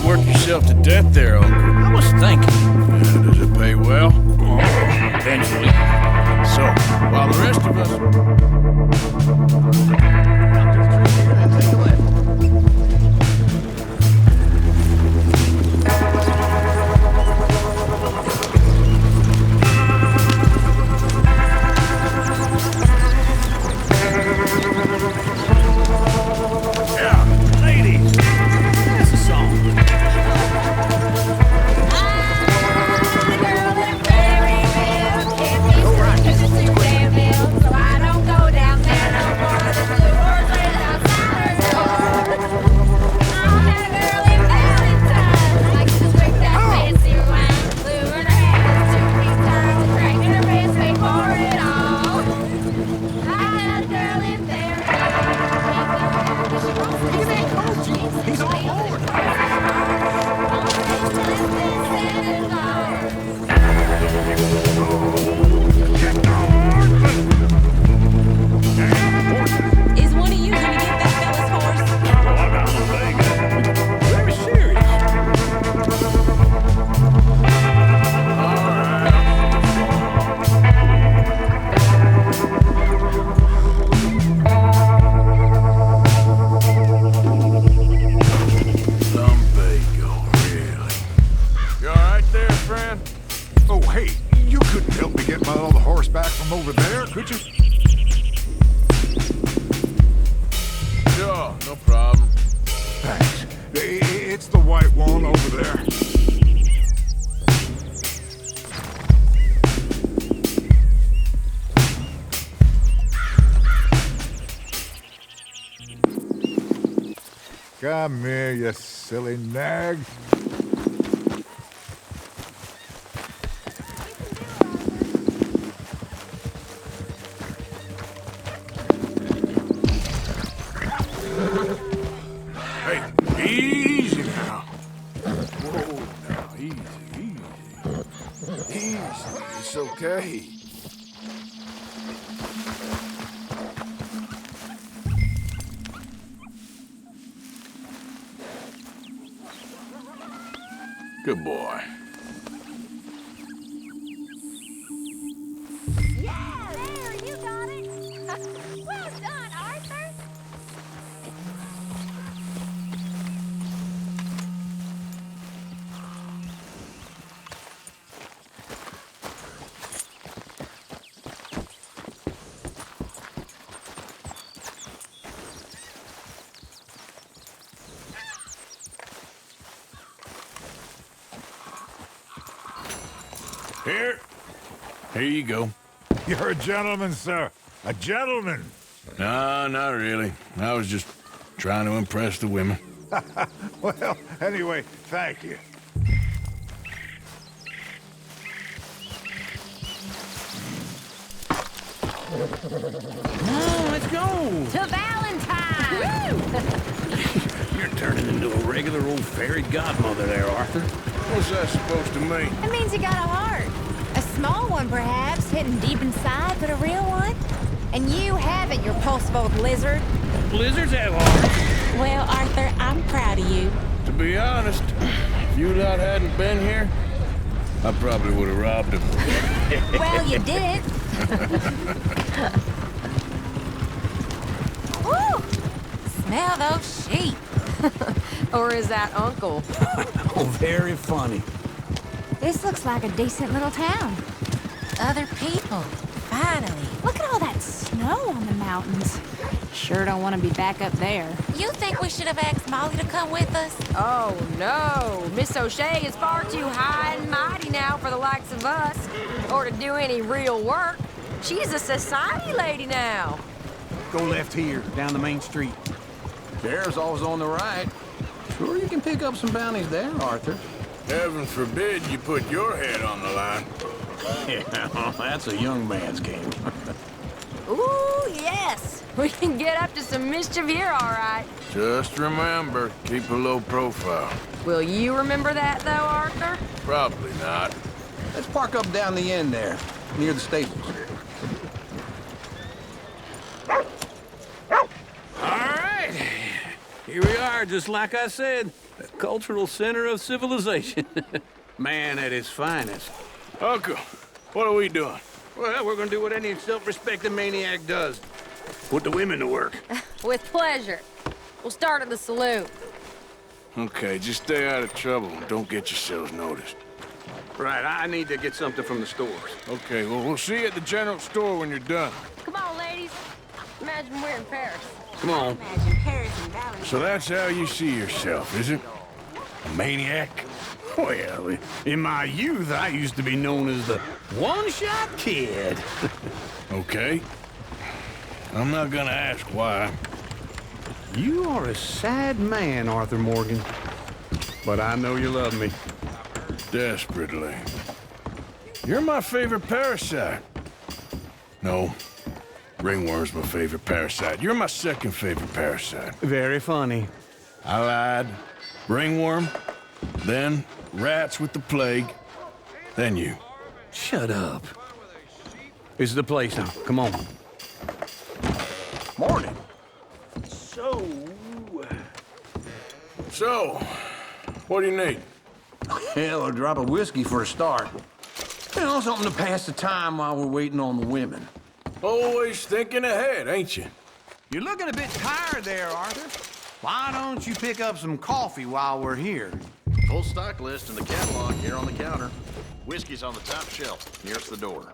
work yourself to death there, Uncle. I was thinking. Does it pay well? Oh, eventually. So, while the rest of us... Up to the tree here and take a left. Yeah, ladies, that's a song. He's on board. Is one of you gonna get that fella's horse? Well, I got one thing. Very serious. Lumbago, really. You alright there, friend? Oh, hey, you couldn't help me get my little horse back from over there, could you? Sure, no problem. Thanks. It's the white one over there. Come here, you silly nag. Hey, easy now. Whoa, now, easy. Easy, it's okay. Good boy. Yeah, there, you got it. Well done, Arthur. Here you go. You're a gentleman, sir. A gentleman. No, not really. I was just trying to impress the women. Well, anyway, thank you. Come on, let's go. To Valentine. You're turning into a regular old fairy godmother there, Arthur. What's that supposed to mean? It means you got a heart. A small one, perhaps, hidden deep inside, but a real one. And you haven't, you pulse-bolt lizard. Blizzards have hearts. Well, Arthur, I'm proud of you. To be honest, if you lot hadn't been here, I probably would have robbed him. Well, you did. Woo! Smell those sheep. Or is that Uncle? Oh, very funny. This looks like a decent little town. Other people, finally. Look at all that snow on the mountains. Sure don't want to be back up there. You think we should have asked Molly to come with us? Oh, no. Miss O'Shea is far too high and mighty now for the likes of us, or to do any real work. She's a society lady now. Go left here, down the main street. Sheriff's always on the right. Sure you can pick up some bounties there, Arthur. Heaven forbid you put your head on the line. Yeah, that's a young man's game. Ooh, yes. We can get up to some mischief here, all right. Just remember, keep a low profile. Will you remember that, though, Arthur? Probably not. Let's park up down the end there, near the stables. All right. Here we are, just like I said. The cultural center of civilization. Man at his finest. Uncle, what are we doing? Well, we're gonna do what any self-respecting maniac does. Put the women to work. With pleasure. We'll start at the saloon. Okay, just stay out of trouble and don't get yourselves noticed. Right, I need to get something from the stores. Okay, well, we'll see you at the general store when you're done. Come on, ladies. Imagine we're in Paris. Come on. Imagine Paris and Valentine. So that's how you see yourself, is it? A maniac? Well, in my youth, I used to be known as the one-shot kid. Okay. I'm not gonna ask why. You are a sad man, Arthur Morgan. But I know you love me. Desperately. You're my favorite parasite. No. Ringworm's my favorite parasite. You're my second favorite parasite. Very funny. I lied. Ringworm, then rats with the plague, then you. Shut up. This is the place now. Come on. Morning. So, what do you need? Hell, a drop of whiskey for a start. You know, something to pass the time while we're waiting on the women. Always thinking ahead, ain't you? You're looking a bit tired there, Arthur. Why don't you pick up some coffee while we're here? Full stock list in the catalog here on the counter. Whiskey's on the top shelf, nearest the door.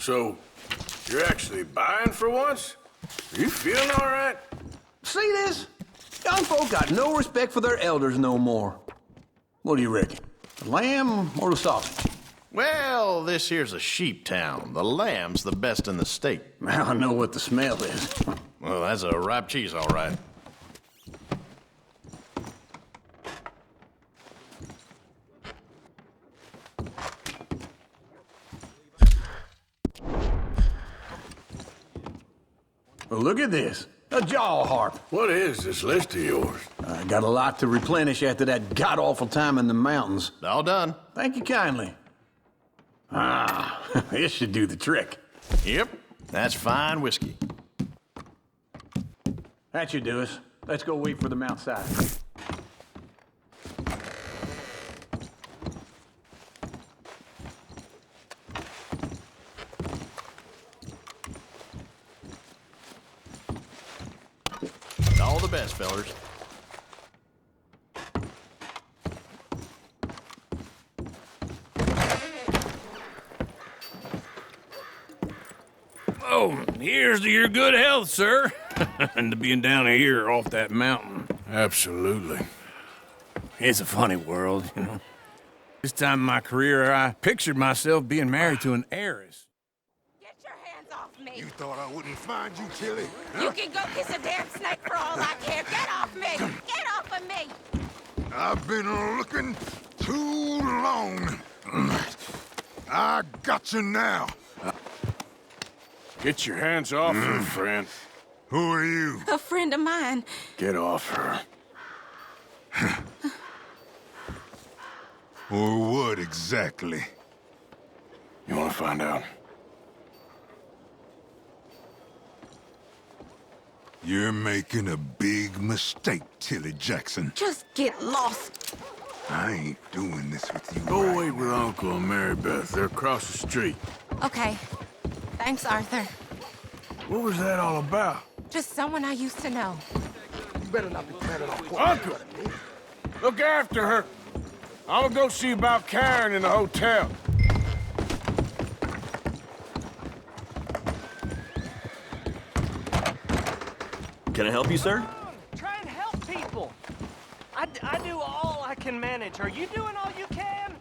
So, you're actually buying for once? Are you feeling all right? See this? Young folk got no respect for their elders no more. What do you reckon? The lamb or the sausage? Well, this here's a sheep town. The lamb's the best in the state. I know what the smell is. Well, that's a ripe cheese, all right. Well, look at this. A jaw harp. What is this list of yours? I got a lot to replenish after that god-awful time in the mountains. All done. Thank you kindly. Ah, this should do the trick. Yep, that's fine whiskey. That should do us. Let's go wait for them outside. All the best, fellers. Oh, here's to your good health, sir. And to being down here off that mountain. Absolutely. It's a funny world, you know. This time in my career, I pictured myself being married to an heiress. Get your hands off me. You thought I wouldn't find you, Tilly? You can go kiss a damn snake for all I care. Get off me. Get off of me. I've been looking too long. I got you now. Get your hands off her, friend. Who are you? A friend of mine. Get off her. Or what exactly? You want to find out? You're making a big mistake, Tilly Jackson. Just get lost. I ain't doing this with you. Go right wait with Uncle and Mary Beth. They're across the street. Okay. Thanks, Arthur. What was that all about? Just someone I used to know. Uncle! Look after her. I'm gonna go see about Karen in the hotel. Can I help you, sir? Try and help people. I do all I can manage. Are you doing all you can?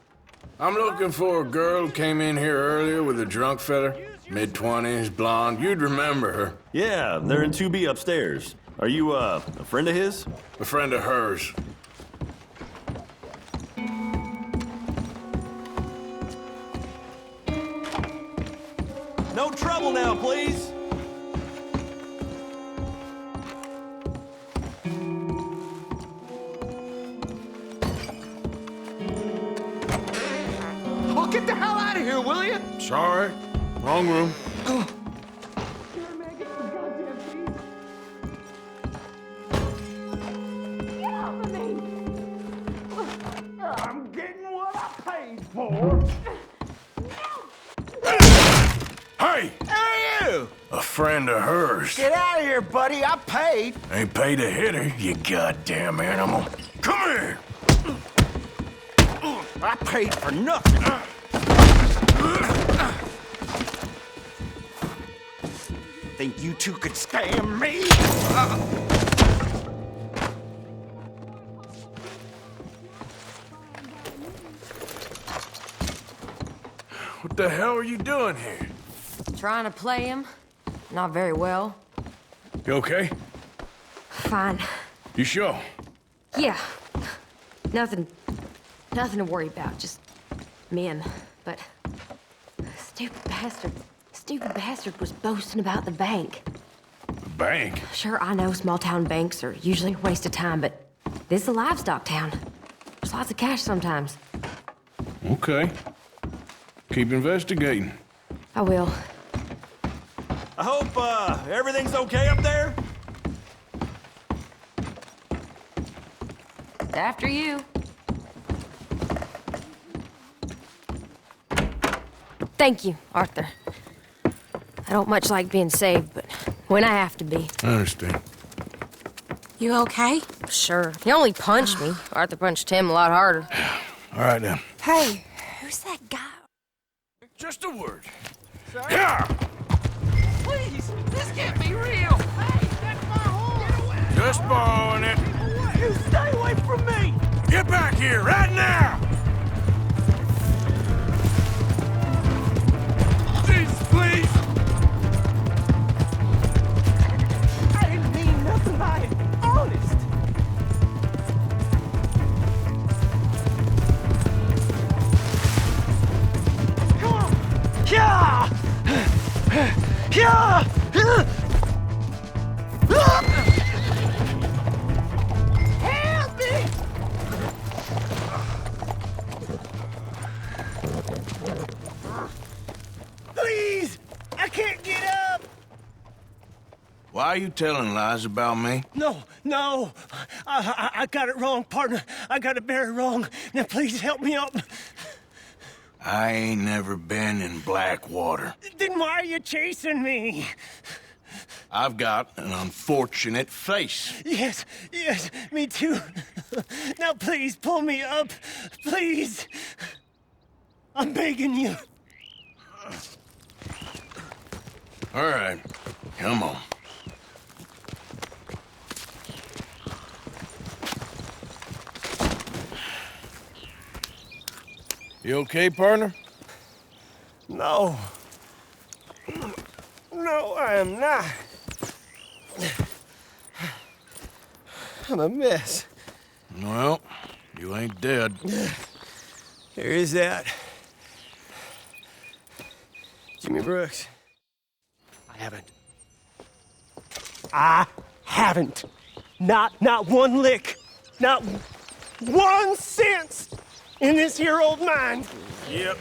I'm looking for a girl who came in here earlier with a drunk fella. Mid-20s, blonde. You'd remember her. Yeah, they're in 2B upstairs. Are you, a friend of his? A friend of hers. No trouble now, please. Oh, get the hell out of here, will you? Sorry. Wrong room. I'm getting what I paid for. Hey! Hey, you! A friend of hers. Get out of here, buddy. I paid. Ain't paid to hit her, you goddamn animal. Come here! I paid for nothing. Think you two could scam me? What the hell are you doing here? Trying to play him? Not very well. You okay? Fine. You sure? Yeah. Nothing to worry about. Just men. But stupid bastard was boasting about the bank. The bank? Sure, I know small town banks are usually a waste of time, but this is a livestock town. There's lots of cash sometimes. Okay. Keep investigating. I will. I hope, everything's okay up there? After you. Thank you, Arthur. I don't much like being saved, but when I have to be. I understand. You okay? Sure. He only punched me. Arthur punched him a lot harder. All right, then. Hey, who's that guy? Just a word. Sir? Yeah! Please, this can't be real. Hey, that's my horse. Just borrowing it. You stay away from me. Get back here, right now! Jesus, please! I didn't mean nothing by it. Honest. Come on. Yeah! Yeah! Help me! Please! I can't get up! Why are you telling lies about me? No. I got it wrong, partner. I got it very wrong. Now please help me up. I ain't never been in Blackwater. Then why are you chasing me? I've got an unfortunate face. Yes, me too. Now please pull me up. Please. I'm begging you. All right, come on. You okay, partner? No, I am not. I'm a mess. Well, you ain't dead. There is that. Jimmy Brooks. I haven't. Not one lick. Not 1 cent in this here old mine. Yep.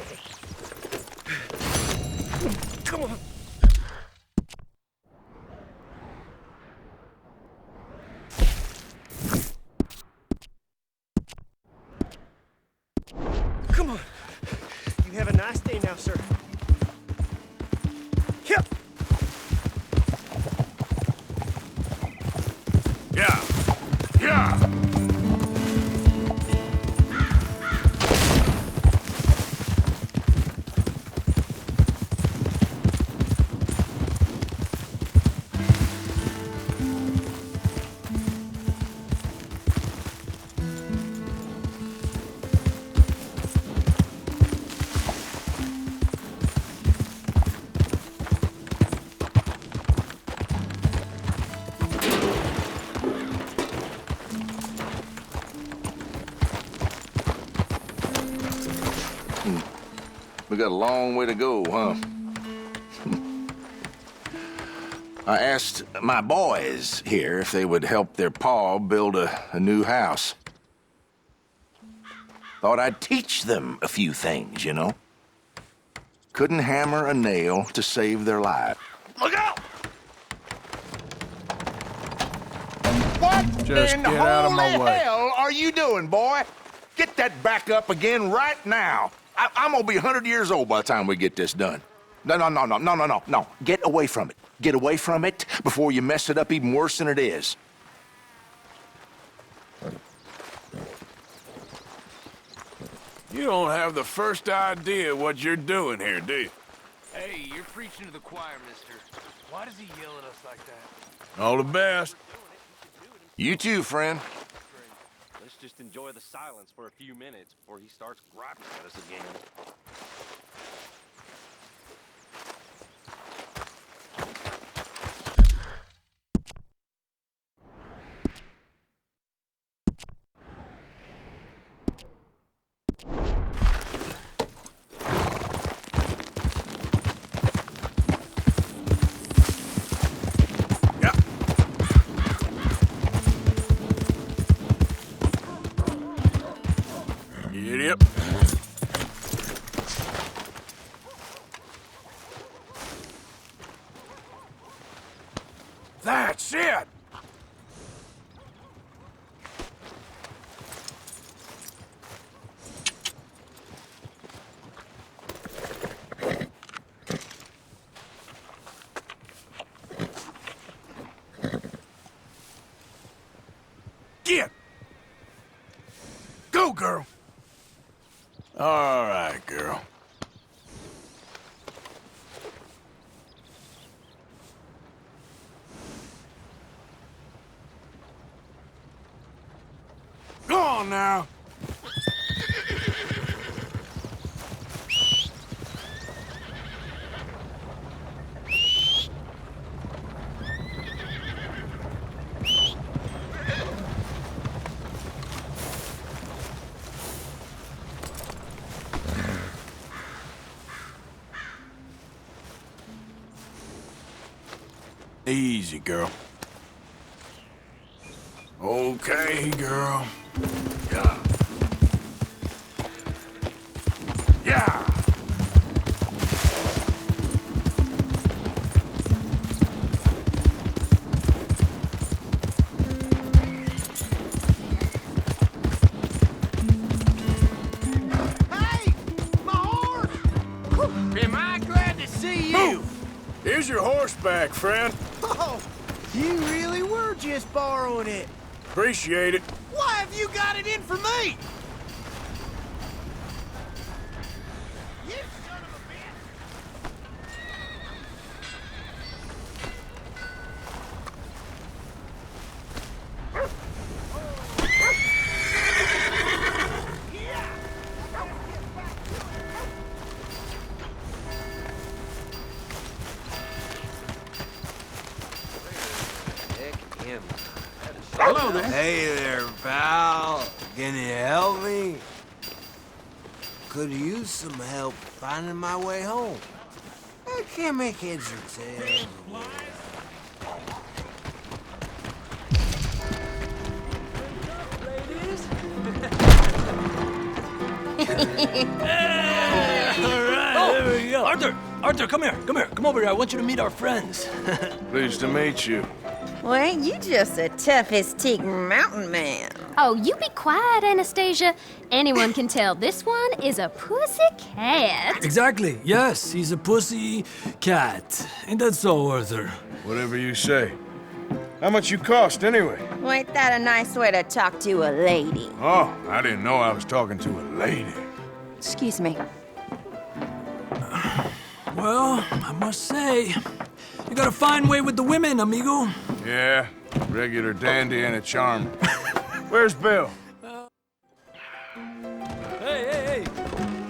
Come on. Come on. You have a nice day now, sir. Yep. Yeah. Yeah. We got a long way to go, huh? I asked my boys here if they would help their pa build a new house. Thought I'd teach them a few things, you know? Couldn't hammer a nail to save their life. Look out! What Just in get out of my holy way. hell are you doing, boy? Get that back up again right now. I'm gonna be 100 years old by the time we get this done. No. Get away from it. Get away from it before you mess it up even worse than it is. You don't have the first idea what you're doing here, do you? Hey, you're preaching to the choir, mister. Why does he yell at us like that? All the best. You too, friend. Let's just enjoy the silence for a few minutes before he starts griping at us again. Yep. That's it! Get! Go, girl! All right, girl. Go on now. Easy, girl. Okay, girl. Yeah. Yeah. Hey! My horse! Am I glad to see you? Here's your horseback, friend. Oh, you really were just borrowing it. Appreciate it. Why have you got it in for me? You son of a bitch! Hello there. Hey there, pal. Can you help me? Could use some help finding my way home. I can't make heads or tails. There we go. Arthur, come here. Come over here. I want you to meet our friends. Pleased to meet you. Well, ain't you just a tough-as-teak mountain man? Oh, you be quiet, Anastasia. Anyone can tell this one is a pussy cat. Exactly. Yes, he's a pussy cat. Ain't that so, Arthur? Whatever you say. How much you cost, anyway? Well, ain't that a nice way to talk to a lady? Oh, I didn't know I was talking to a lady. Excuse me. Well, I must say, you got a fine way with the women, amigo. Yeah, regular dandy and a charm. Where's Bill? Hey!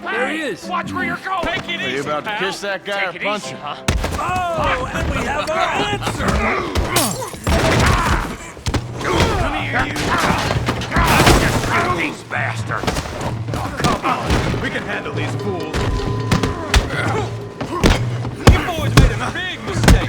There he is. Watch where you're going. Take it Are you about to kiss that guy or punch him? Oh, and we have our answer. Come here, you. These bastards. Oh, come on. We can handle these fools. You boys made a big mistake.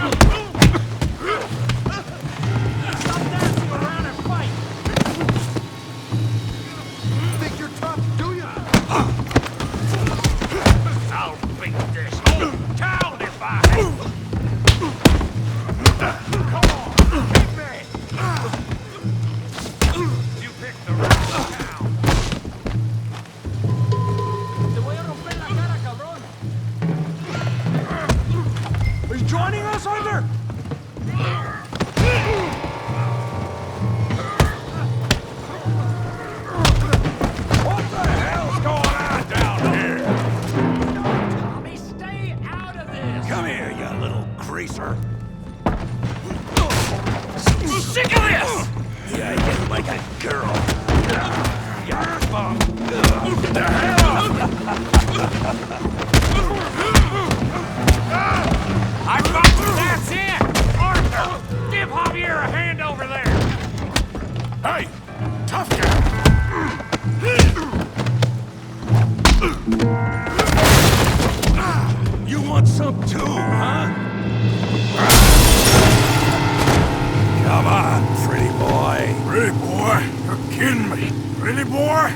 Really, boy?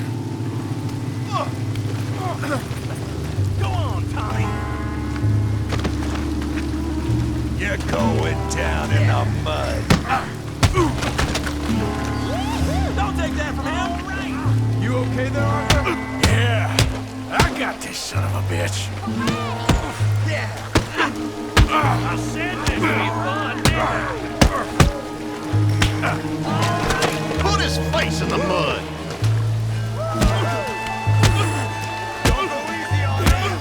Go on, Tommy. You're going down in the mud. Don't take that from him. All right. You okay there, Arthur? Yeah. I got this son of a bitch. Yeah. I said this would be fun, didn't I? Put his face in the mud. Don't go easy on him.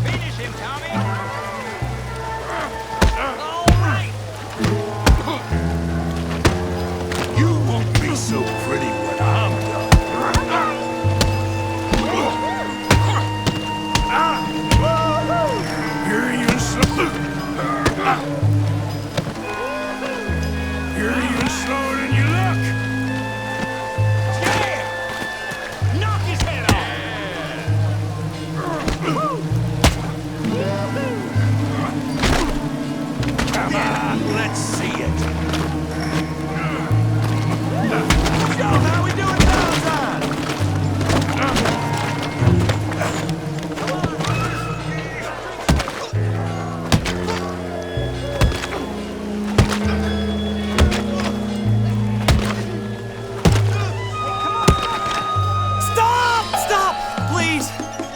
Finish him, Tommy. All right. You won't be so pretty when I'm done. Here you slower than you look. Yeah. Knock his head off. Come on, let's see it. Yo, how we doing Valentine? Stop! Please!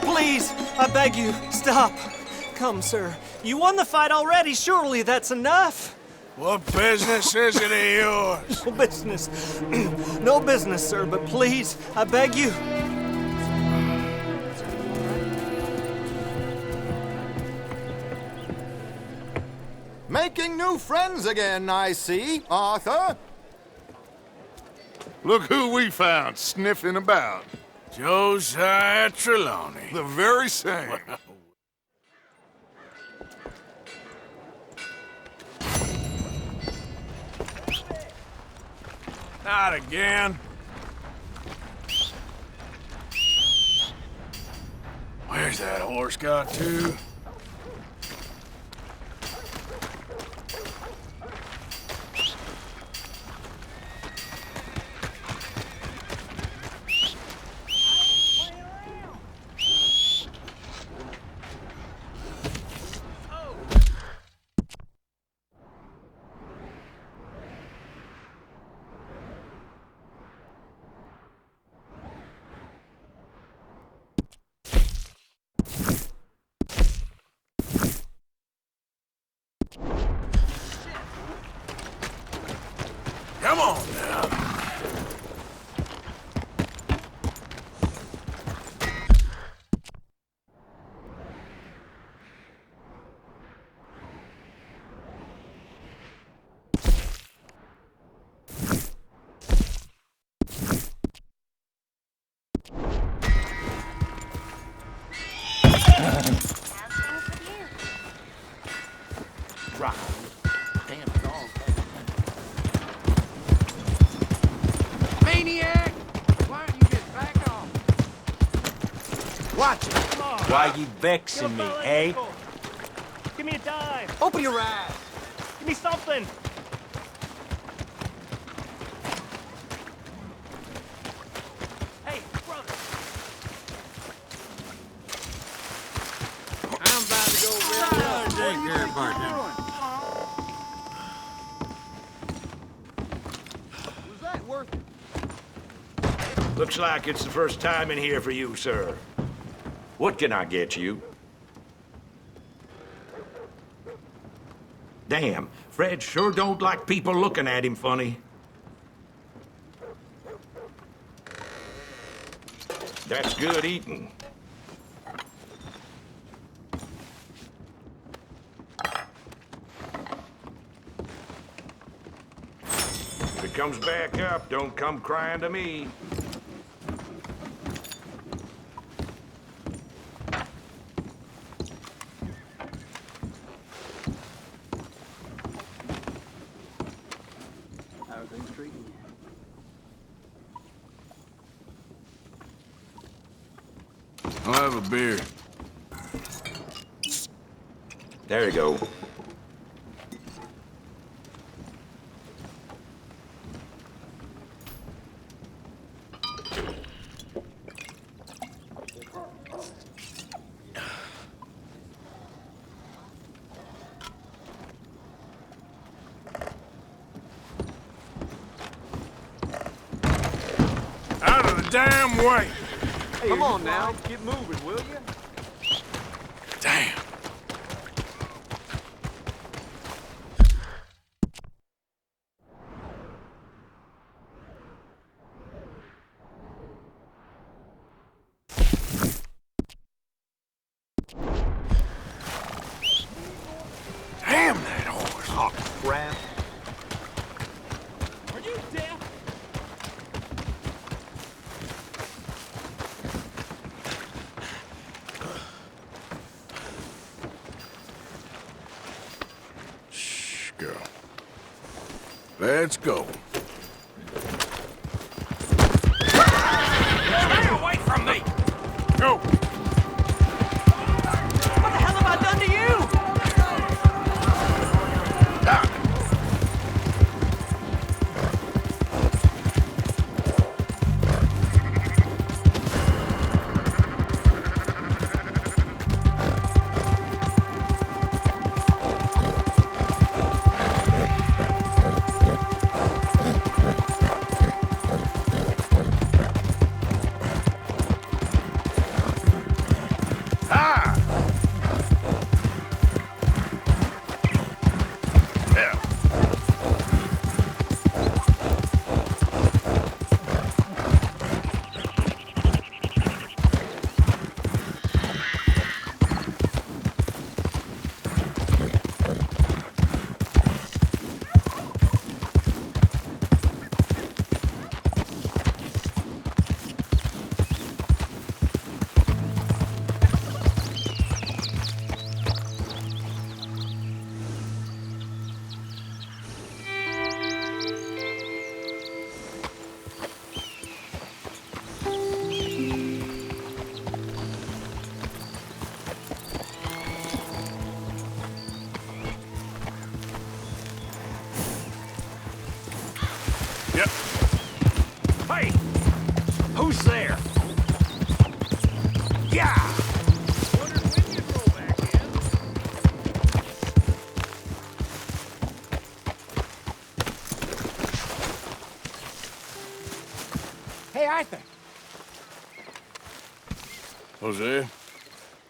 Please! I beg you, stop! Come, sir. You won the fight already. Surely that's enough. What business is it of yours? No business. No business, sir, but please, I beg you. Making new friends again, I see, Arthur. Look who we found sniffing about. Josiah Trelawney. The very same. Not again. Where's that horse got to? Come on now. Right. Damn dog. Maniac! Why don't you get back off? Watch it. Why you vexing me, eh? Give me a dive. Open your eyes. Give me something. Hey, brother. I'm about to go real Take care, partner. Was that worth it? Looks like it's the first time in here for you, sir. What can I get you? Damn, Fred sure don't like people looking at him funny. That's good eating. If it comes back up, don't come crying to me. How are things treating you? I'll have a beer. There you go. damn way! Hey, come on now, get moving, will you? Damn. Damn that horse. Oh, crap. Are you deaf? Shh, girl. Let's go. Stay away from me! Go! What the hell have I done to you? Yep. Hey! Who's there? Yeah! Hey, Arthur. Jose,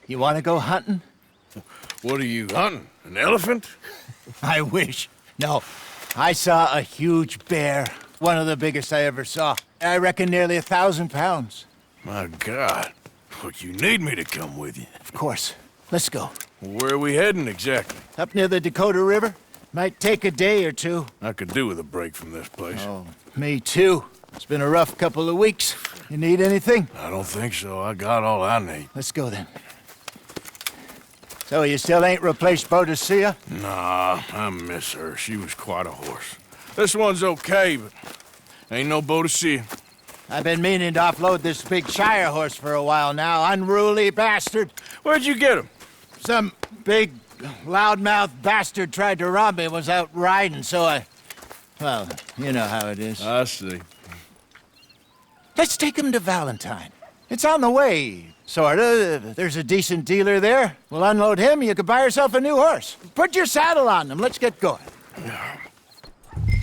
You want to go hunting? what are you hunting? An elephant? I wish. No. I saw a huge bear. One of the biggest I ever saw. I reckon nearly 1,000 pounds. My God. But you need me to come with you. Of course. Let's go. Where are we heading exactly? Up near the Dakota River. Might take a day or two. I could do with a break from this place. Oh, me too. It's been a rough couple of weeks. You need anything? I don't think so. I got all I need. Let's go then. So you still ain't replaced Boadicea? Nah, I miss her. She was quite a horse. This one's okay, but ain't no Boadicea. I've been meaning to offload this big Shire horse for a while now. Unruly bastard. Where'd you get him? Some big, loudmouth bastard tried to rob me and was out riding, so I... Well, you know how it is. I see. Let's take him to Valentine. It's on the way, sorta. There's a decent dealer there. We'll unload him, you could buy yourself a new horse. Put your saddle on him, let's get going.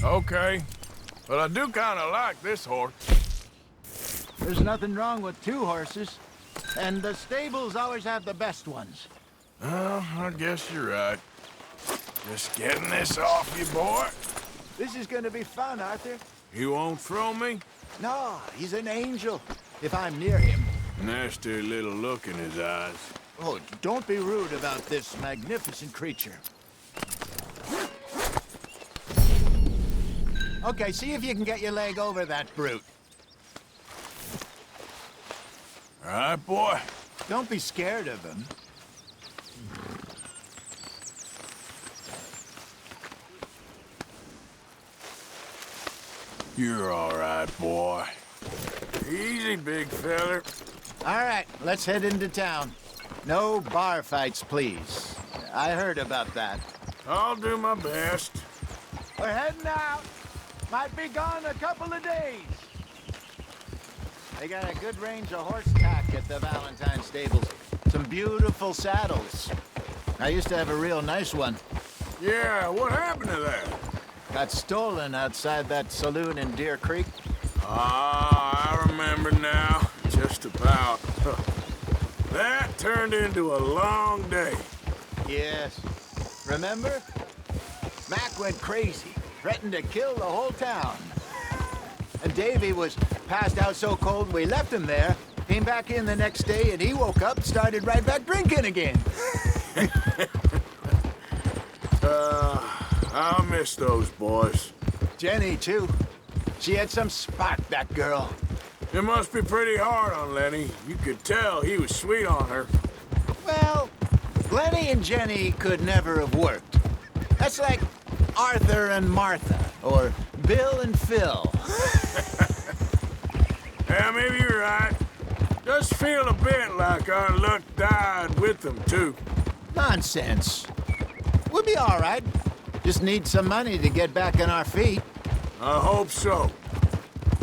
Okay. But I do kind of like this horse. There's nothing wrong with two horses. And the stables always have the best ones. Well, I guess you're right. Just getting this off you, boy. This is gonna be fun, Arthur. You won't throw me? No, he's an angel. If I'm near him. Nasty little look in his eyes. Oh, don't be rude about this magnificent creature. Okay, see if you can get your leg over that brute. All right, boy. Don't be scared of him. You're all right, boy. Easy, big feller. All right, let's head into town. No bar fights, please. I heard about that. I'll do my best. We're heading out. Might be gone a couple of days. They got a good range of horse tack at the Valentine stables. Some beautiful saddles. I used to have a real nice one. Yeah, what happened to that? Got stolen outside that saloon in Deer Creek. Ah, I remember. remember now, just about. That turned into a long day. Yes. Remember? Mac went crazy, threatened to kill the whole town. And Davy was passed out so cold we left him there, came back in the next day, and he woke up and started right back drinking again. I'll miss those boys. Jenny, too. She had some spark, that girl. It must be pretty hard on Lenny. You could tell he was sweet on her. Well, Lenny and Jenny could never have worked. That's like Arthur and Martha, or Bill and Phil. Yeah, maybe you're right. Does feel a bit like our luck died with them, too. Nonsense. We'll be all right. Just need some money to get back on our feet. I hope so.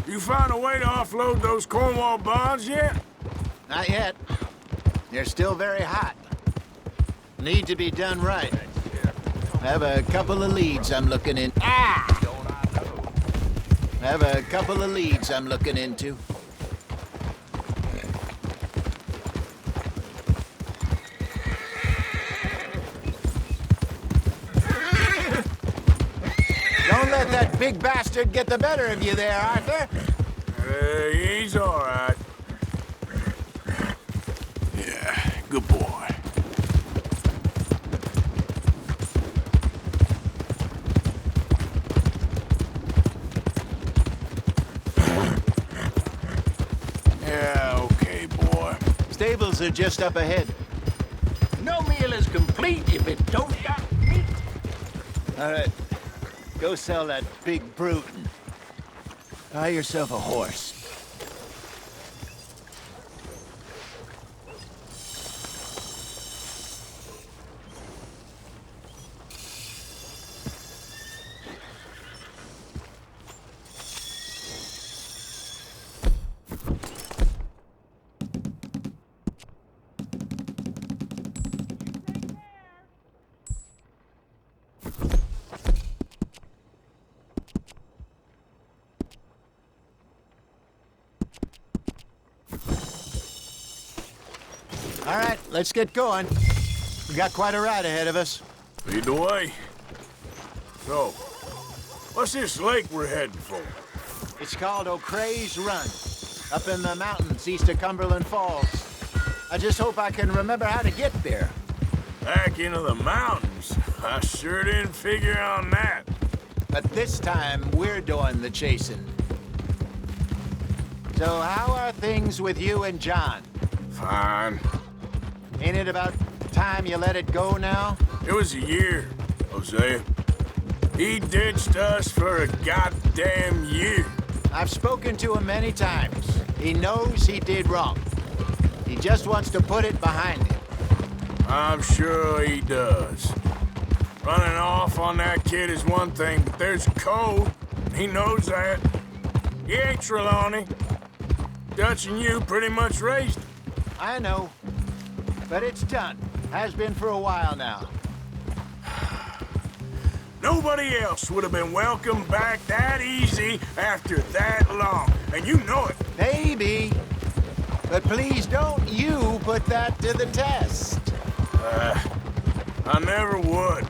You find a way to offload those Cornwall bonds yet? Not yet. They're still very hot. Need to be done right. Have a couple of leads I'm looking in. Have a couple of leads I'm looking into. Don't let that big bastard get the better of you there, Arthur. He's all right. Yeah, good boy. Yeah, okay, boy. Stables are just up ahead. No meal is complete if it don't got meat. All right. Go sell that big brute and buy yourself a horse. All right, let's get going. We got quite a ride ahead of us. Lead the way. So, what's this lake we're heading for? It's called O'Creagh's Run, up in the mountains east of Cumberland Falls. I just hope I can remember how to get there. Back into the mountains? I sure didn't figure on that. But this time, we're doing the chasing. So how are things with you and John? Fine. Ain't it about time you let it go now? It was a year, Hosea. He ditched us for a goddamn year. I've spoken to him many times. He knows he did wrong. He just wants to put it behind him. I'm sure he does. Running off on that kid is one thing, but there's a code. He knows that. He ain't Trelawney. Dutch and you pretty much raised him. I know. But it's done. Has been for a while now. Nobody else would have been welcomed back that easy after that long. And you know it. Maybe. But please don't you put that to the test. I never would.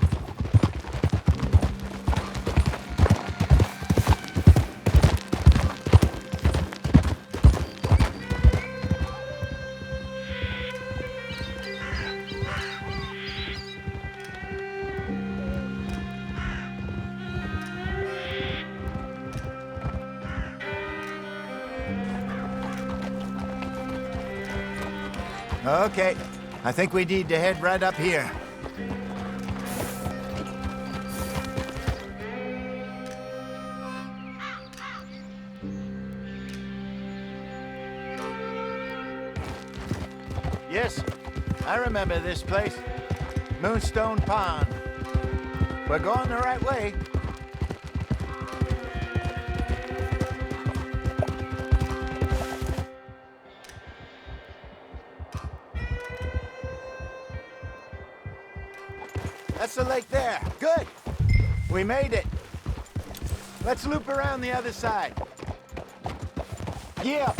Okay. I think we need to head right up here. Yes, I remember this place. Moonstone Pond. We're going the right way. That's the lake there. Good. We made it. Let's loop around the other side. Yeah.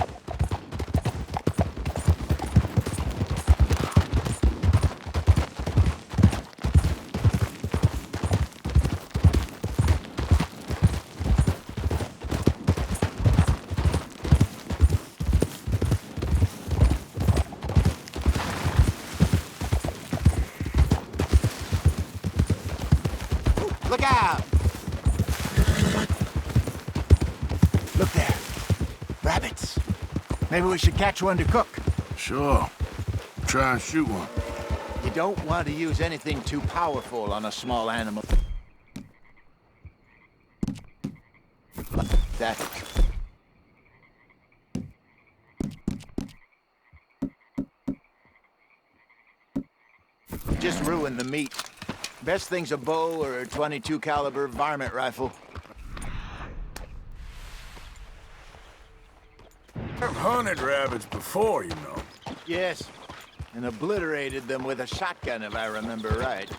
Look out! Look there. Rabbits. Maybe we should catch one to cook. Sure. Try and shoot one. You don't want to use anything too powerful on a small animal. Like that. Just ruin the meat. Best thing's a bow or a .22 caliber varmint rifle. I've hunted rabbits before, you know. Yes, and obliterated them with a shotgun, if I remember right.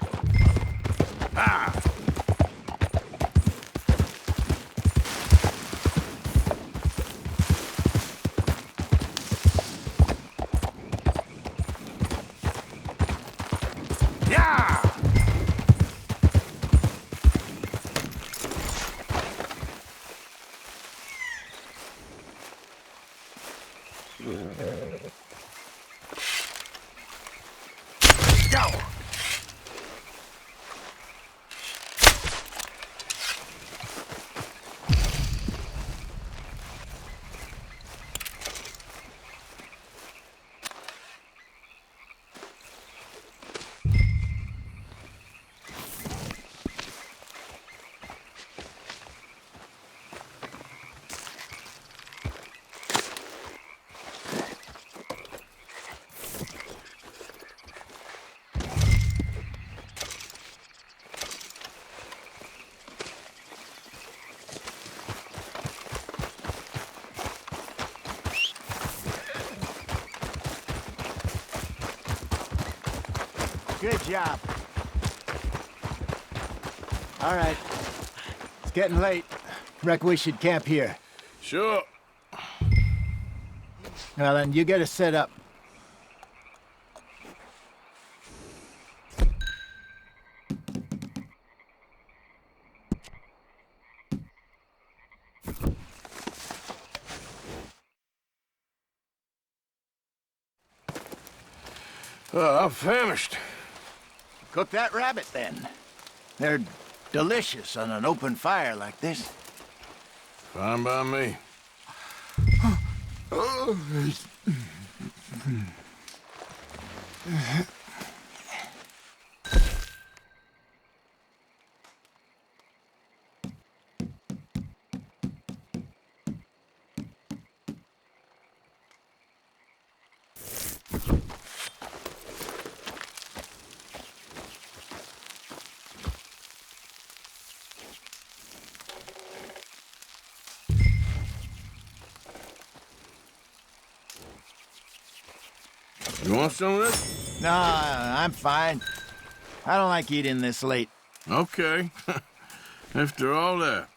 Ah! Yeah! Go! Good job. All right. It's getting late. Reckon we should camp here. Sure. Well, then, you get us set up. I'm famished. Cook that rabbit, then. They're delicious on an open fire like this. Fine by me. You want some of this? Nah, I'm fine. I don't like eating this late. Okay. After all that.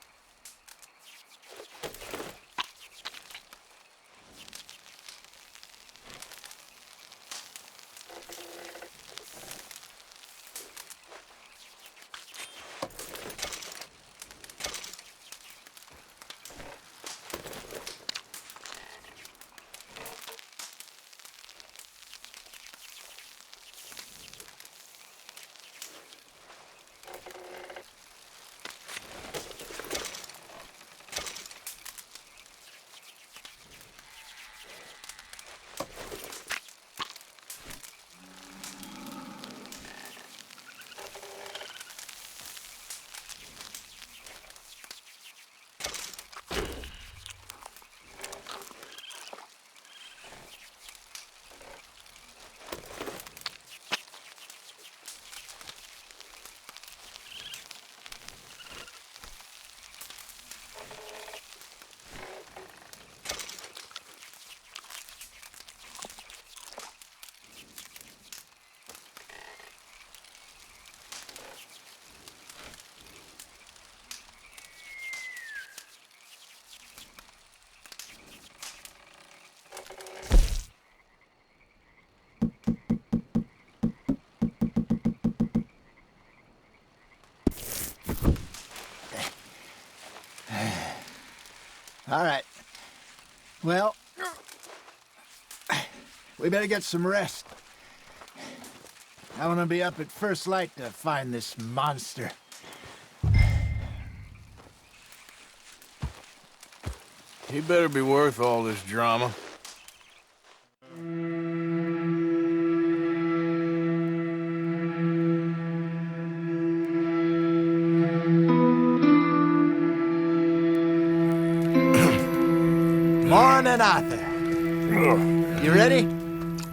All right. Well, we better get some rest. I want to be up at first light to find this monster. He better be worth all this drama. Morning, Arthur. You ready?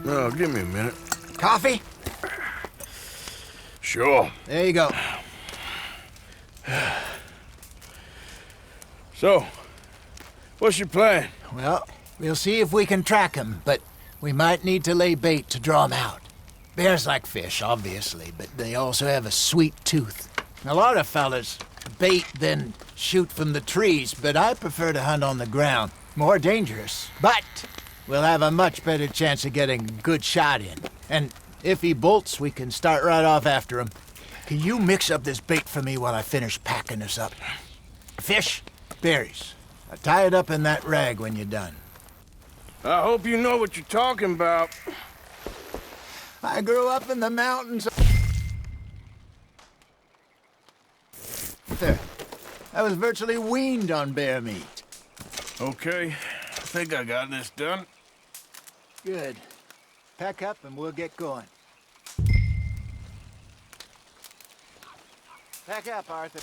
Oh, give me a minute. Coffee? Sure. There you go. So, what's your plan? Well, we'll see if we can track him, but we might need to lay bait to draw him out. Bears like fish, obviously, but they also have a sweet tooth. A lot of fellas bait, then shoot from the trees, but I prefer to hunt on the ground. More dangerous, but we'll have a much better chance of getting a good shot in. And if he bolts, we can start right off after him. Can you mix up this bait for me while I finish packing this up? Fish, berries. I'll tie it up in that rag when you're done. I hope you know what you're talking about. I grew up in the mountains. There. I was virtually weaned on bear meat. Okay, I think I got this done. Good. Pack up and we'll get going. Pack up, Arthur.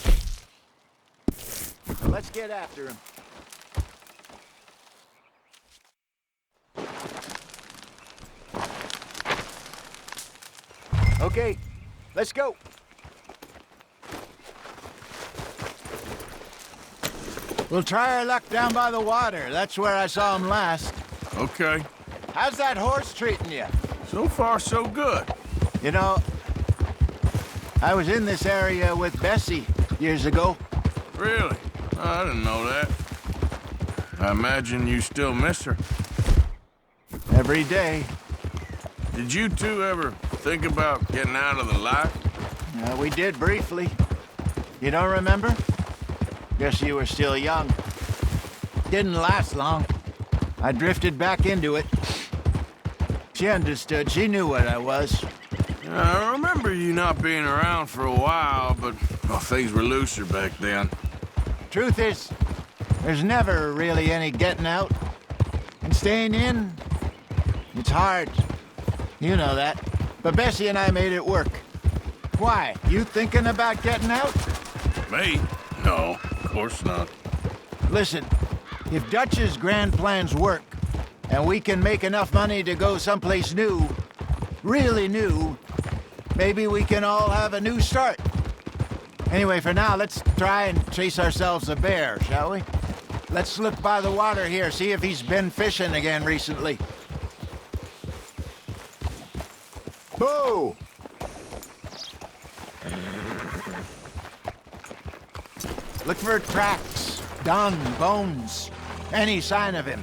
Let's get after him. Okay, let's go. We'll try our luck down by the water. That's where I saw him last. Okay. How's that horse treating you? So far, so good. You know, I was in this area with Bessie years ago. Really? I didn't know that. I imagine you still miss her. Every day. Did you two ever think about getting out of the life? We did briefly. You don't remember? Guess you were still young. Didn't last long. I drifted back into it. She understood. She knew what I was. I remember you not being around for a while, but well, things were looser back then. Truth is, there's never really any getting out. And staying in, it's hard. You know that. But Bessie and I made it work. Why? You thinking about getting out? Me? No, of course not. Listen, if Dutch's grand plans work, and we can make enough money to go someplace new, really new, maybe we can all have a new start. Anyway, for now, let's try and chase ourselves a bear, shall we? Let's slip by the water here, see if he's been fishing again recently. Boo! Look for tracks, dung, bones, any sign of him.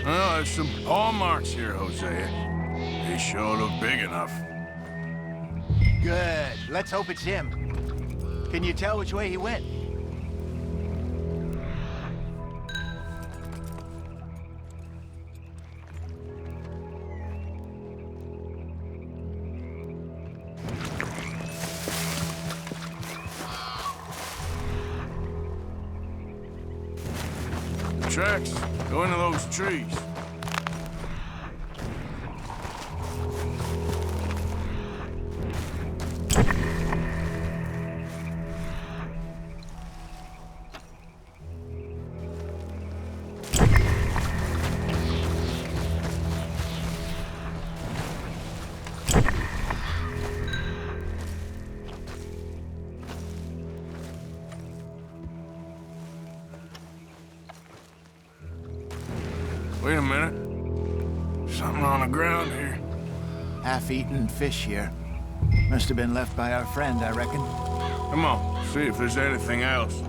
Well, there's some paw marks here, Hosea. They sure look big enough. Good. Let's hope it's him. Can you tell which way he went? tracks go into those trees. Wait a minute. Something on the ground here. Half-eaten fish here. Must have been left by our friend, I reckon. Come on, see if there's anything else.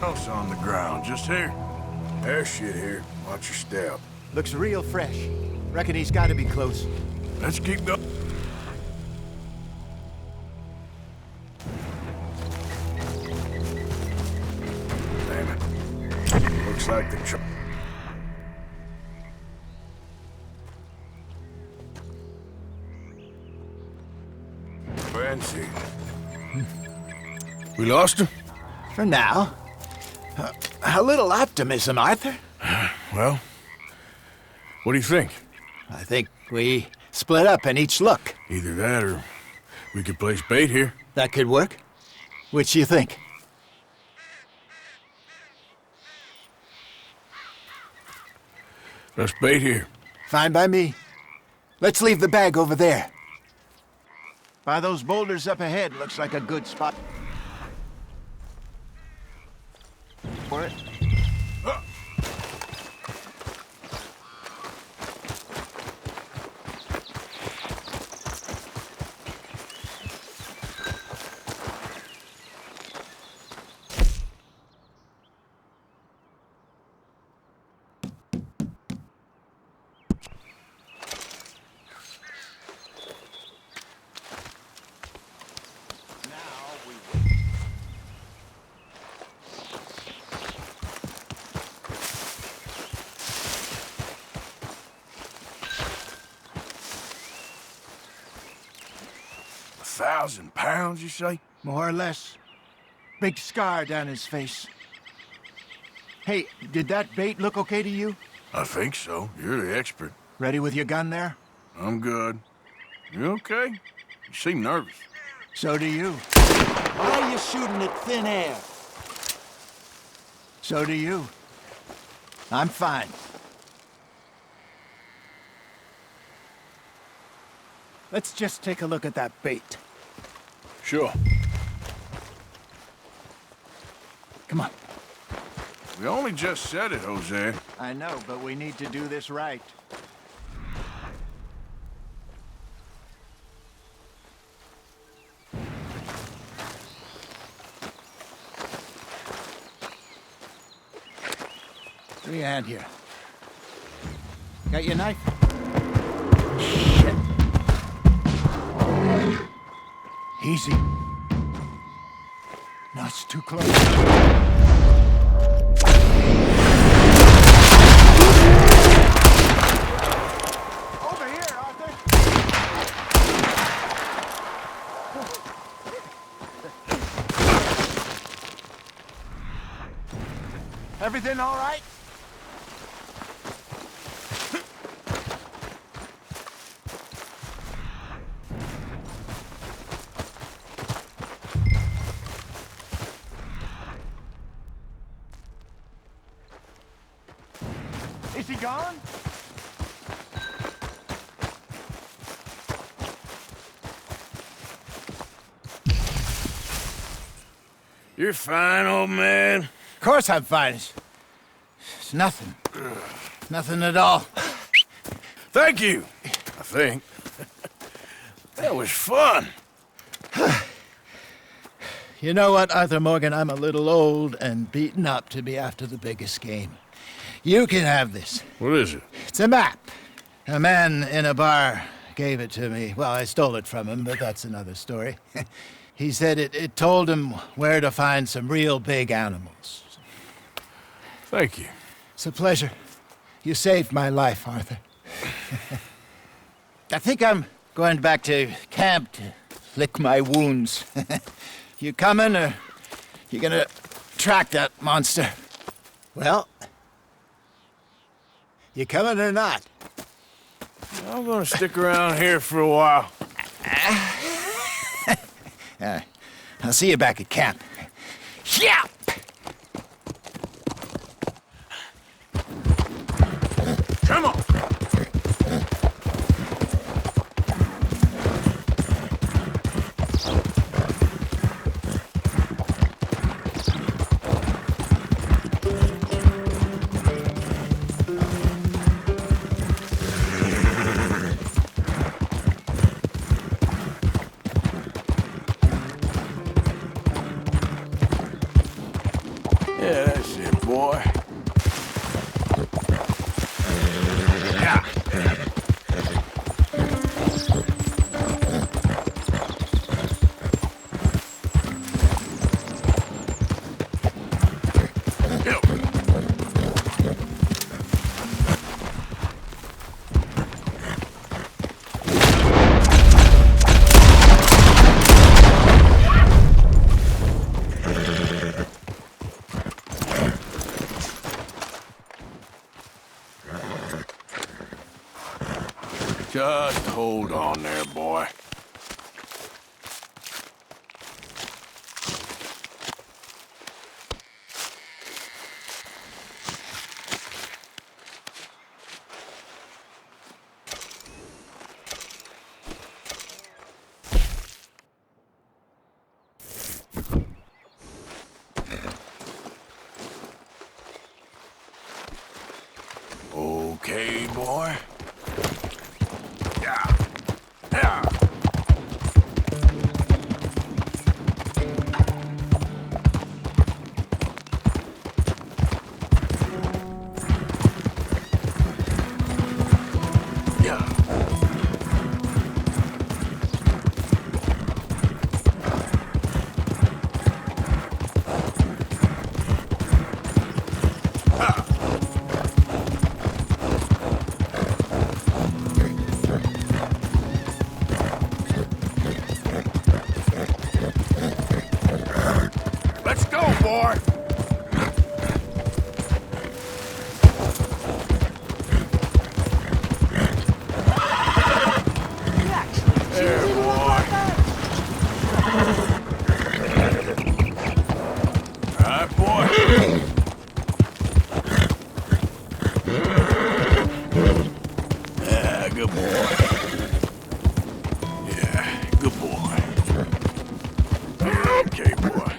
Else on the ground, just here. There's shit here. Watch your step. Looks real fresh. Reckon he's got to be close. Let's keep going. Damn it. Looks like the truck. Fancy. We lost him? For now. A little optimism, Arthur. Well, what do you think? I think we split up and each look. Either that or we could place bait here. That could work. Which you think? Let's bait here. Fine by me. Let's leave the bag over there. By those boulders up ahead, looks like a good spot. For it. £1,000, you say? More or less. Big scar down his face. Hey, did that bait look okay to you? I think so. You're the expert. Ready with your gun there? I'm good. You okay? You seem nervous. So do you. Why are you shooting at thin air? So do you. I'm fine. Let's just take a look at that bait. Sure. Come on. We only just said it, Jose. I know, but we need to do this right. Give me a hand here. Got your knife? Shit. Easy. No, it's too close. Over here, Arthur. Everything all right? Is he gone? You're fine, old man. Of course I'm fine. It's nothing. Nothing at all. Thank you, I think. That was fun. You know what, Arthur Morgan? I'm a little old and beaten up to be after the biggest game. You can have this. What is it? It's a map. A man in a bar gave it to me. Well, I stole it from him, but that's another story. He said it told him where to find some real big animals. Thank you. It's a pleasure. You saved my life, Arthur. I think I'm going back to camp to lick my wounds. You coming, or you gonna track that monster? Well, you coming or not? I'm gonna stick around here for a while. I'll see you back at camp. Yeah! Come on! Yeah, that's it, boy. Yeah. Just hold on there, boy. Okay, boy. Yeah. Yeah. Let's go, boy! There, boy. All right, boy. Yeah, good boy. Yeah, good boy. Okay, boy.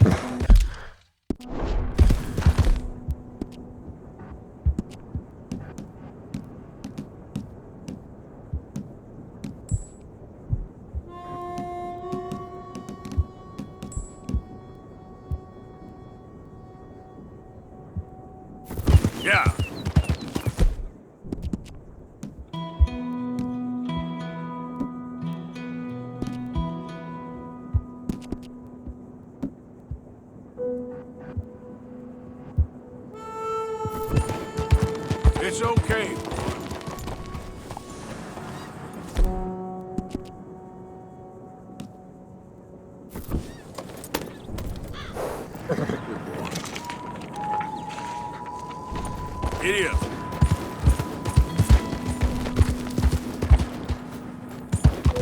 Yeah. It's okay. Giddy up.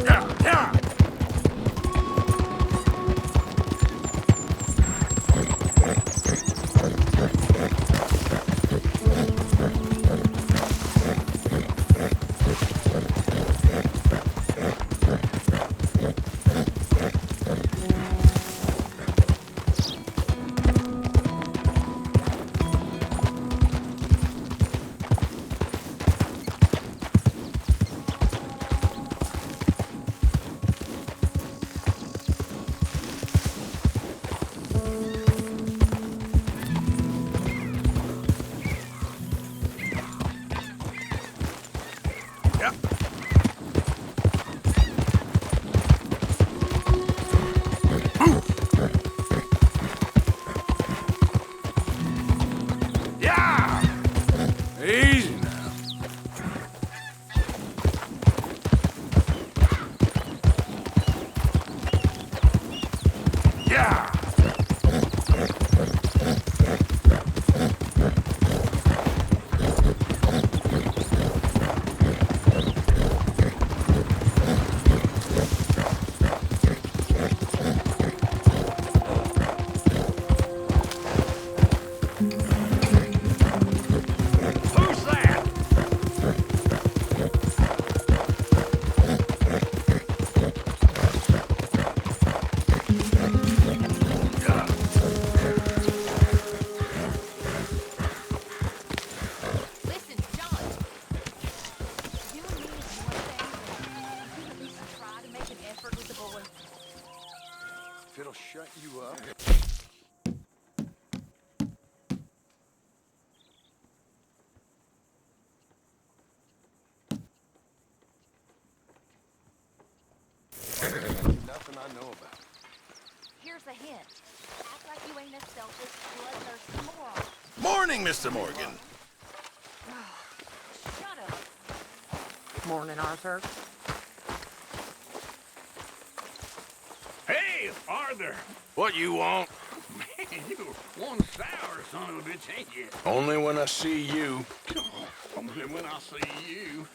Yeah, yeah. That'll shut you up. Nothing I know about. Here's a hint. Act like you ain't a selfish, bloodthirsty moron. Morning, Mr. Morgan. Shut up. Morning, Arthur. Hey, Arthur. What you want? Man, you one sour son of a bitch, ain't you? Only when I see you. Only when I see you.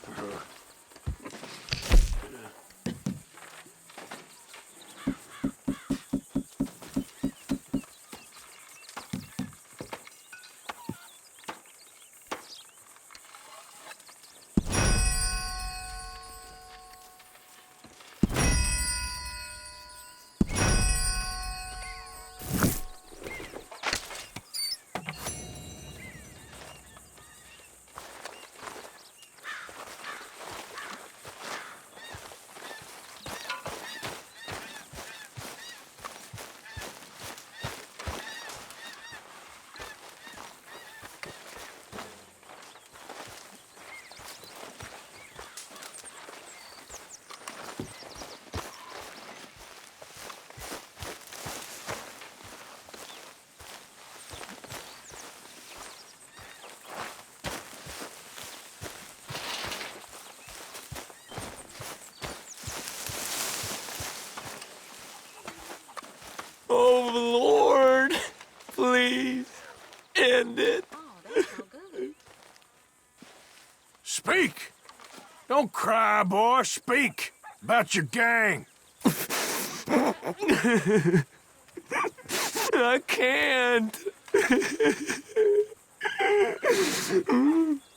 Oh, Lord. Please. End it. Speak! Don't cry, boy. Speak about your gang. I can't.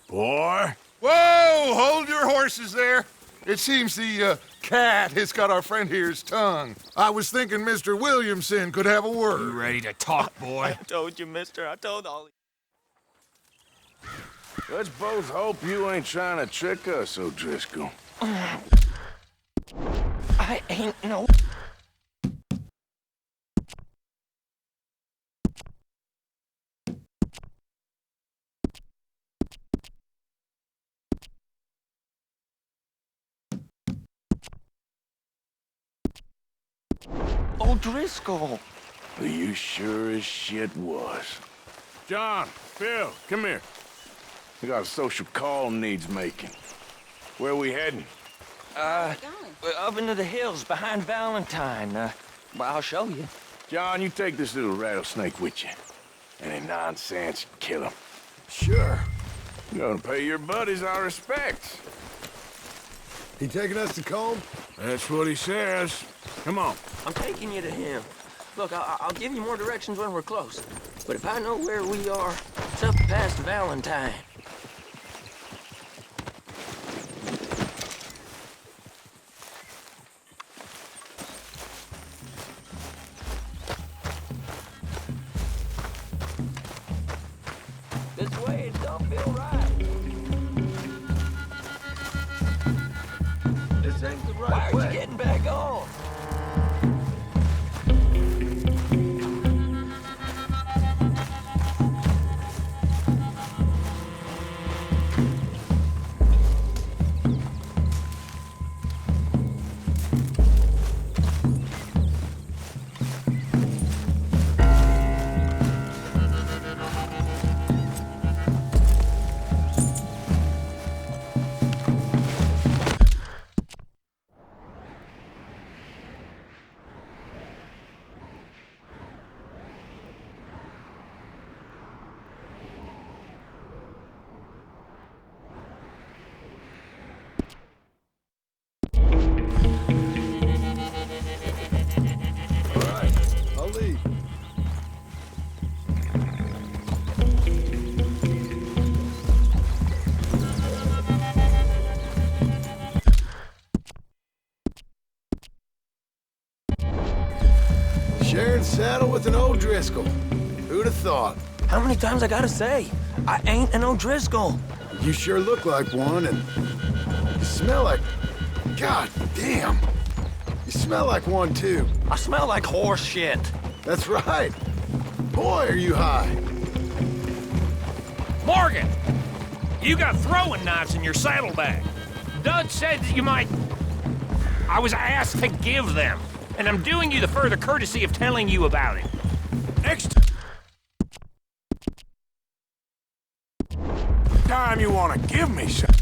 Boy. Whoa! Hold your horses there. It seems the cat has got our friend here's tongue. I was thinking Mr. Williamson could have a word. You ready to talk, boy? I told you, mister. I told Ollie. Let's both hope you ain't trying to trick us, O'Driscoll. I ain't no... O'Driscoll. You sure as shit was. John, Phil, come here. We got a social call needs making. Where we heading? Up into the hills behind Valentine. Well, I'll show you. John, you take this little rattlesnake with you. Any nonsense, kill him. Sure. You're gonna pay your buddies our respects. He taking us to Combe? That's what he says. Come on. I'm taking you to him. Look, I'll give you more directions when we're close. But if I know where we are, it's up past Valentine. This way, it don't feel right. This ain't the right way. Why are you getting back on? Sharing saddle with an O'Driscoll. Who'd have thought? How many times I gotta say? I ain't an O'Driscoll. You sure look like one, and you smell like... God damn. You smell like one, too. I smell like horse shit. That's right. Boy, are you high. Morgan! You got throwing knives in your saddlebag. Dud said that you might... I was asked to give them, and I'm doing you the further courtesy of telling you about it. Next time you want to give me something.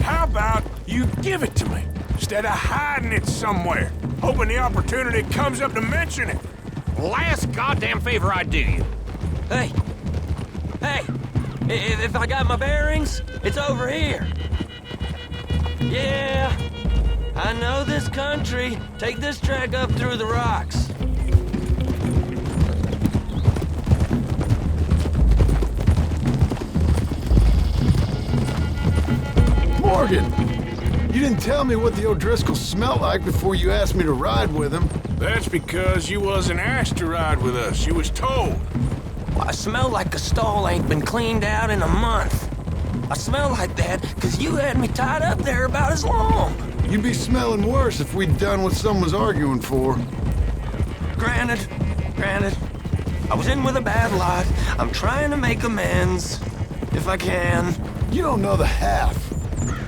How about you give it to me, instead of hiding it somewhere, hoping the opportunity comes up to mention it? Last goddamn favor I do you. Hey! Hey! If I got my bearings, it's over here. Yeah, I know this country. Take this track up through the rocks. Morgan! You didn't tell me what the O'Driscolls smelled like before you asked me to ride with them. That's because you wasn't asked to ride with us. You was told. Well, I smell like a stall ain't been cleaned out in a month. I smell like that because you had me tied up there about as long. You'd be smelling worse if we'd done what someone was arguing for. Granted. I was in with a bad lot. I'm trying to make amends, if I can. You don't know the half.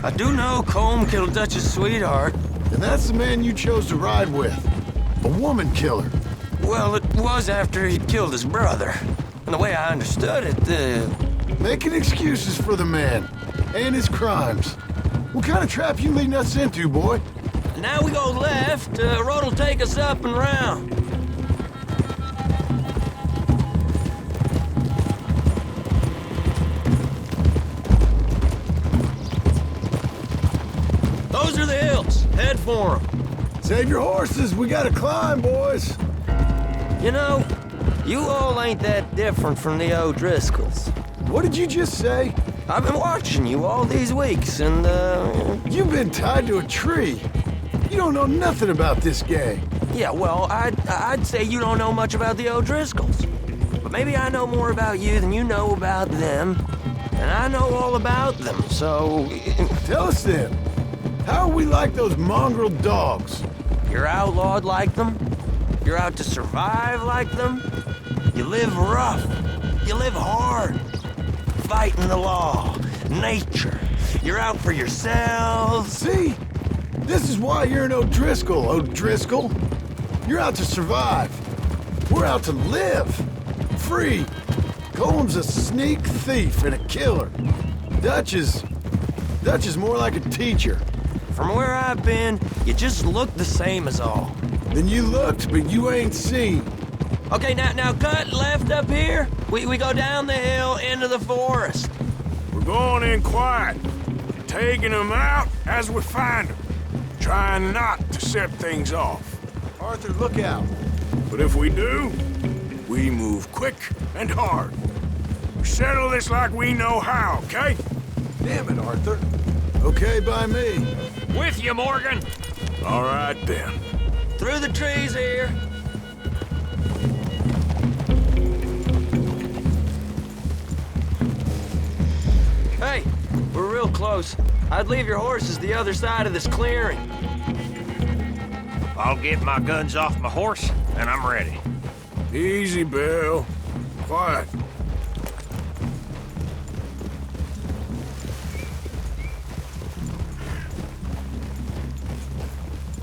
I do know Colm killed Dutch's sweetheart. And that's the man you chose to ride with. A woman killer. Well, it was after he killed his brother. And the way I understood it, Making excuses for the man. And his crimes. What kind of trap you leading us into, boy? Now we go left. Road will take us up and round. Those are the hills. Head for them. Save your horses. We gotta climb, boys. You know, you all ain't that different from the O'Driscolls. What did you just say? I've been watching you all these weeks, and, You've been tied to a tree. You don't know nothing about this gang. Yeah, well, I'd say you don't know much about the O'Driscolls. But maybe I know more about you than you know about them. And I know all about them, so... Tell us then. How are we like those mongrel dogs? You're outlawed like them. You're out to survive like them. You live rough. You live hard. Fighting the law. Nature. You're out for yourselves. See? This is why you're an O'Driscoll, O'Driscoll. You're out to survive. We're out to live. Free. Colm's a sneak thief and a killer. Dutch is more like a teacher. From where I've been, you just look the same as all. Then you looked, but you ain't seen. Okay, now cut left up here. We go down the hill into the forest. We're going in quiet, taking them out as we find them, trying not to set things off. Arthur, look out. But if we do, we move quick and hard. We settle this like we know how, okay? Damn it, Arthur. Okay by me. With you, Morgan. All right, then. Through the trees here. Hey, we're real close. I'd leave your horses the other side of this clearing. I'll get my guns off my horse, and I'm ready. Easy, Bill. Quiet.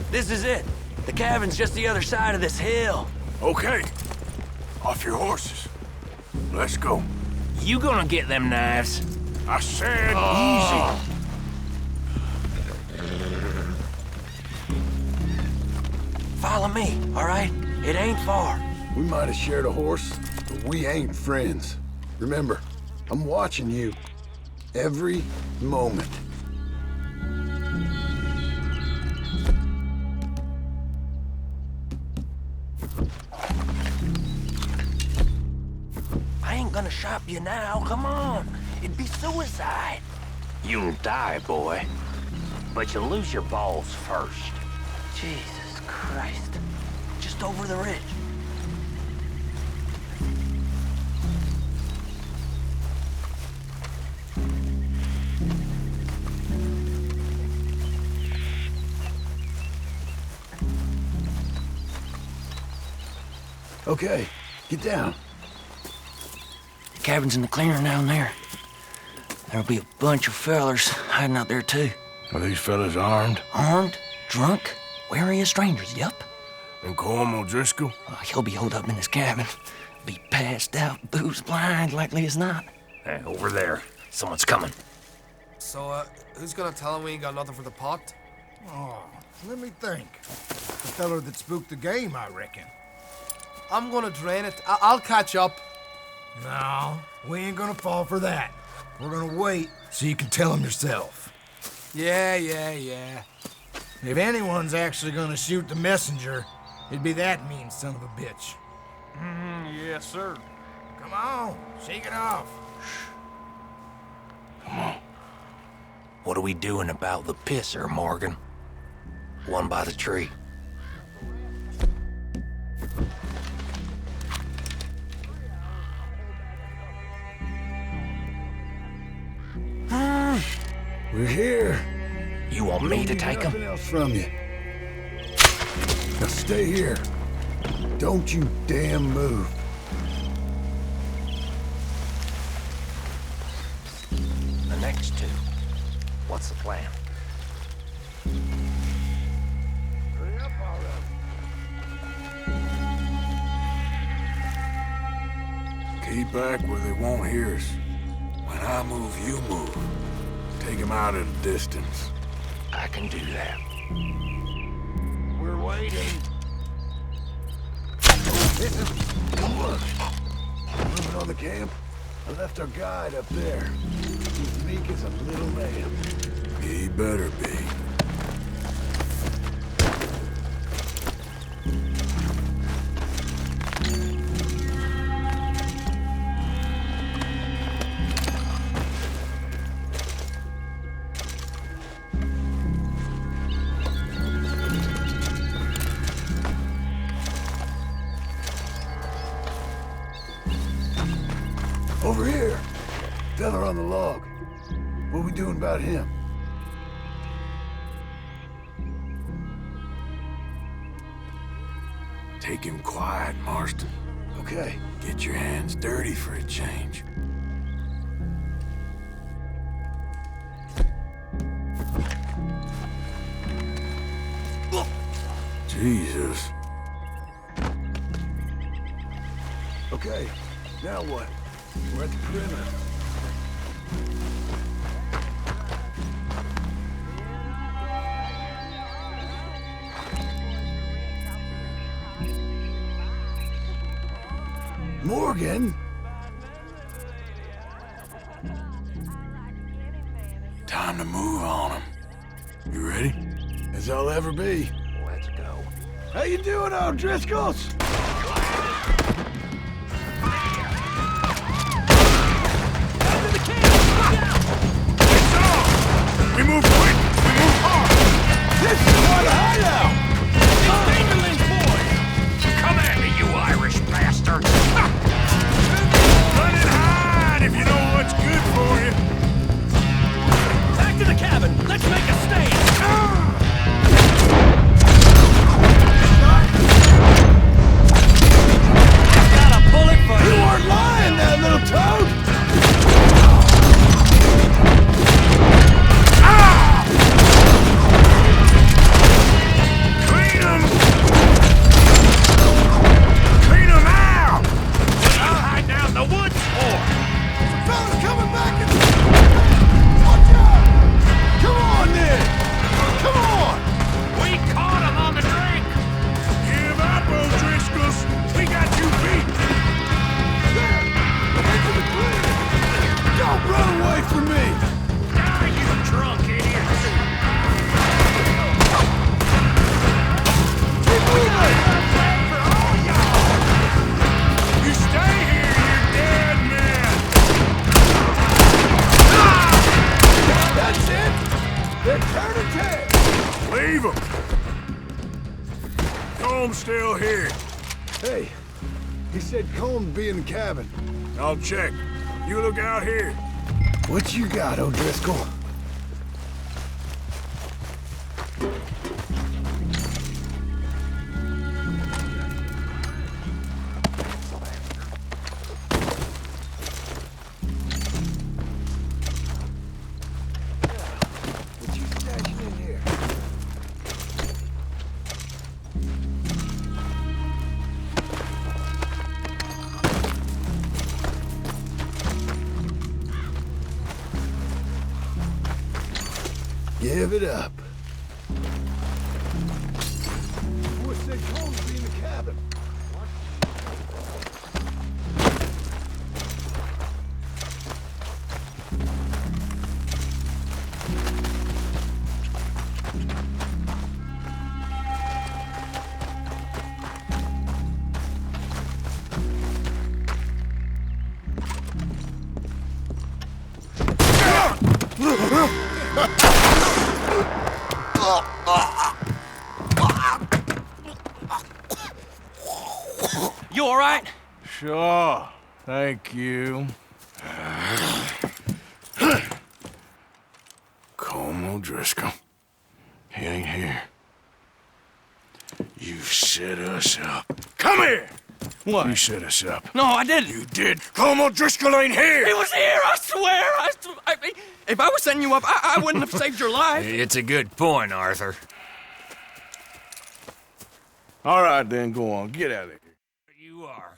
This is it. The cabin's just the other side of this hill. Okay. Off your horses. Let's go. You gonna get them knives? I said easy. Follow me, all right? It ain't far. We might have shared a horse, but we ain't friends. Remember, I'm watching you. Every moment. I ain't gonna shop you now, come on. It'd be suicide. You'll die, boy. But you'll lose your balls first. Jesus Christ. Just over the ridge. Okay, get down. The cabin's in the clearing down there. There'll be a bunch of fellers hiding out there, too. Are these fellas armed? Armed, drunk, wary of strangers, yup. And Colm O'Driscoll? He'll be holed up in his cabin. Be passed out, booze blind, likely as not. Hey, over there. Someone's coming. So, who's gonna tell him we ain't got nothing for the pot? Oh, let me think. The feller that spooked the game, I reckon. I'm gonna drain it. I'll catch up. No, we ain't gonna fall for that. We're gonna wait so you can tell him yourself. Yeah. If anyone's actually gonna shoot the messenger, it'd be that mean son of a bitch. Yes, sir. Come on, shake it off. Come on. What are we doing about the pisser, Morgan? One by the tree. We're here. You want me to take him? Nothing else from you. Now stay here. Don't you damn move. The next two. What's the plan? Hurry up already. Keep back where they won't hear us. When I move, you move. Take them out at a distance. I can do that. We're waiting. Moving on the camp. I left our guide up there. He's meek as a little lamb. He better be. Over here. Feller on the log. What we doing about him? Take him quiet, Marston. Okay. Get your hands dirty for a change. Jesus. Okay. Now what? We're at the perimeter. Morgan? Time to move on him. You ready? As I'll ever be. Let's go. How you doing, O'Driscolls? We move quick! We move hard! This is what a hideout! It's Chamberlain's boys! Come at me, you Irish bastard! Run and hide if you know what's good for you! Back to the cabin! Let's make a stand! Got a bullet for you! You weren't lying, that little toad! Leave him! Colm's still here. Hey, he said Colm'd be in the cabin. I'll check. You look out here. What you got, O'Driscoll? Live it up. Boy said Cole's be in the cabin. You all right? Sure. Thank you. Colm O'Driscoll. He ain't here. You set us up. Come here! What? You set us up. No, I didn't. You did. Colm O'Driscoll ain't here! He was here, I swear! If I was setting you up, I wouldn't have saved your life. It's a good point, Arthur. All right, then, go on. Get out of here. You are.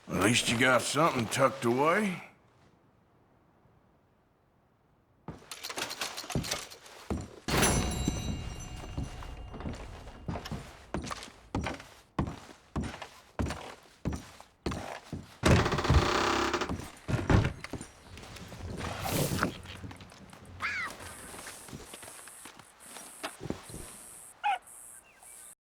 At least you got something tucked away.